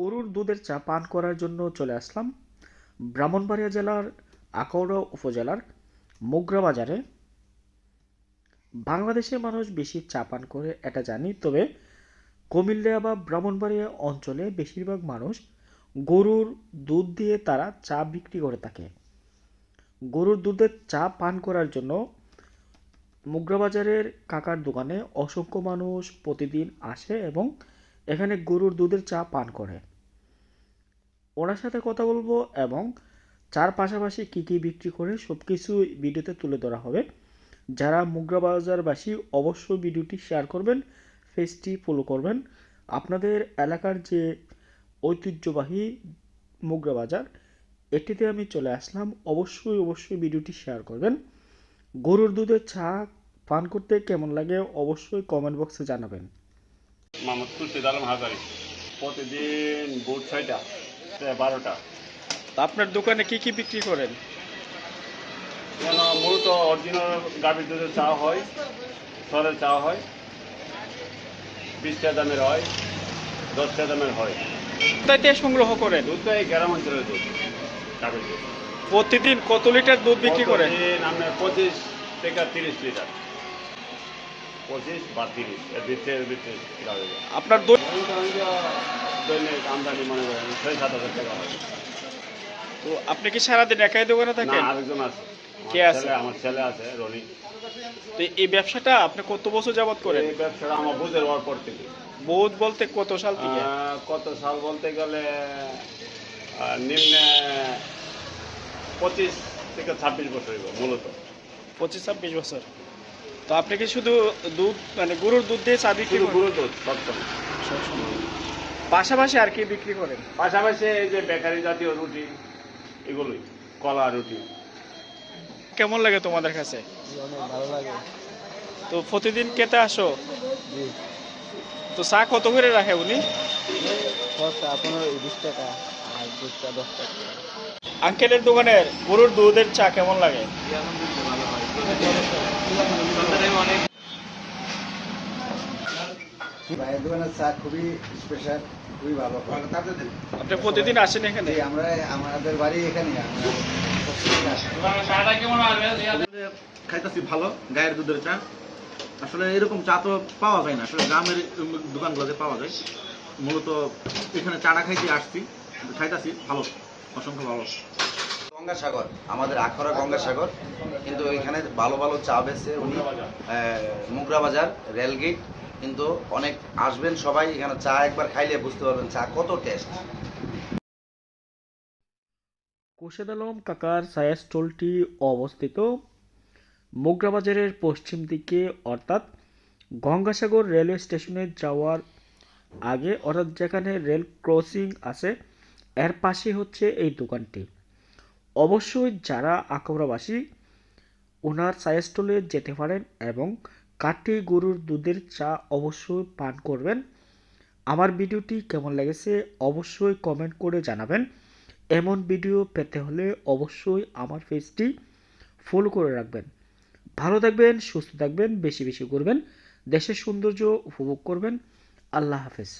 গরুর দুধের চা পান করার জন্য চলে আসলাম ব্রাহ্মণবাড়িয়া জেলার আখাউড়া উপজেলার মোগরা বাজারে। বাংলাদেশের মানুষ বেশি চা পান করে এটা জানি, তবে কুমিল্লা বা ব্রাহ্মণবাড়িয়া অঞ্চলে বেশিরভাগ মানুষ গরুর দুধ দিয়ে তারা চা বিক্রি করে থাকে। গরুর দুধের চা পান করার জন্য মোগরা বাজারের কাকার দোকানে অসংখ্য মানুষ প্রতিদিন আসে এবং এখানে গরুর দুধের চা পান করে। ওনার সাথে কথা বলবো এবং চার পাশাপাশি কি কি বিক্রি করে সবকিছু ভিডিওতে তুলে ধরা হবে। যারা মুগরা বাজারবাসী অবশ্যই ভিডিওটি শেয়ার করবেন, পেজটি ফলো করবেন। আপনাদের এলাকার যে ঐতিহ্যবাহী মুগরা বাজার, এটিতে আমি চলে আসলাম। অবশ্যই ভিডিওটি শেয়ার করবেন। গরুর দুধের চা পান করতে কেমন লাগে অবশ্যই কমেন্ট বক্সে জানাবেন। মোহাম্মদ খুরশিদ আলম হাজারি। প্রতিদিন ভোর 6টা 12টা। আপনার দোকানে কি কি বিক্রি করেন? যেন মূলত অরিজিনাল গাভীর দুধের চা হয়, সরের চা হয়, 20 টাকা দামের হয়, 10 টাকা দামের হয়। কোথায় থেকে সংগ্রহ করেন? দুধটা এই গ্রাম অঞ্চলের দুধ, গাভীর দুধ। প্রতিদিন কত লিটার দুধ বিক্রি করেন? প্রতিদিন আপনার 25 থেকে 30 লিটার, 25 বা 30 এর ভিতরে গাভীর দুধ। আপনার দই দৈনিক আমদানি মনে করেন 6-7 হাজার টাকা হয়। তো আপনি কি সারাদিন একাই দোকানে না, থাকেন? আরেকজন আছে। কে আছে? আমার ছেলে আছে, রনি। তো এই ব্যবসাটা আপনি কত বছর যাবত করেন? এই ব্যবসাটা আমার বুঝের হওয়ার পর থেকে। বহুত বলতে কত সাল থেকে? কত সাল বলতে গেলে নিম্নে 25 থেকে 26 বছর হইব মূলত। 25-26 বছর। তো আপনি কি শুধু দুধ মানে গরুর দুধ দিয়ে চা বিক্রি শুধু করেন? গুঁড়ো দুধ সবসময়। পাশাপাশি আর কি বিক্রি করেন? পাশাপাশি এই যে বেকারি জাতীয় রুটি, এগুলোই, কলা রুটি। কেমন লাগে তোমাদের কাছে? অনেক ভালো লাগে। তো প্রতিদিন খেতে আসো? জি, তো চা কত করে রাখে উনি? সস্তা 15-20 টাকা আর দুধটা 10 টাকা। আঙ্কেলের দোকানের গরুর দুধের চা কেমন লাগে? ভাইয়ের দোকানের চা খুবই স্পেশাল, খুবই ভালো। আপনি প্রতিদিন আসেন এখানে? আমরা আমাদের বাড়ি এখানে। খাইতেছি ভালো গায়ের দুধের চা। আসলে এরকম চা তো পাওয়া যায় না, আসলে গ্রামের দোকানগুলোতে পাওয়া যায়। মূলত এখানে চাটা খাইতে আসছি, খাইতেছি ভালো, অসংখ্য ভালো। গঙ্গাসাগর, আমাদের আখাউড়া গঙ্গাসাগর, কিন্তু এখানে ভালো ভালো চা বেচে উনি। মুগরা বাজার রেলগেট, কিন্তু অনেক আসবেন সবাই, এখানে চা একবার খাইলে বুঝতে পারবেন চা কত টেস্ট। খুরশেদ আলম কাকার চায়ের স্টলটি অবস্থিত মোগরা বাজারের পশ্চিম দিকে, অর্থাৎ গঙ্গাসাগর রেলওয়ে স্টেশনে যাওয়ার আগে, অর্থাৎ যেখানে রেল ক্রসিং আছে এর পাশে হচ্ছে এই দোকানটি। অবশ্যই যারা আখাউড়াবাসী ওনার চায়ের স্টলে যেতে পারেন এবং কাঠি গরুর দুধের চা অবশ্যই পান করবেন। আমার ভিডিওটি কেমন লেগেছে অবশ্যই কমেন্ট করে জানাবেন। এমন ভিডিও পেতে হলে অবশ্যই আমার পেজটি ফলো করে রাখবেন। ভালো থাকবেন, সুস্থ থাকবেন, বেশি বেশি করবেন, দেশের সৌন্দর্য উপভোগ করবেন। আল্লাহ হাফেজ।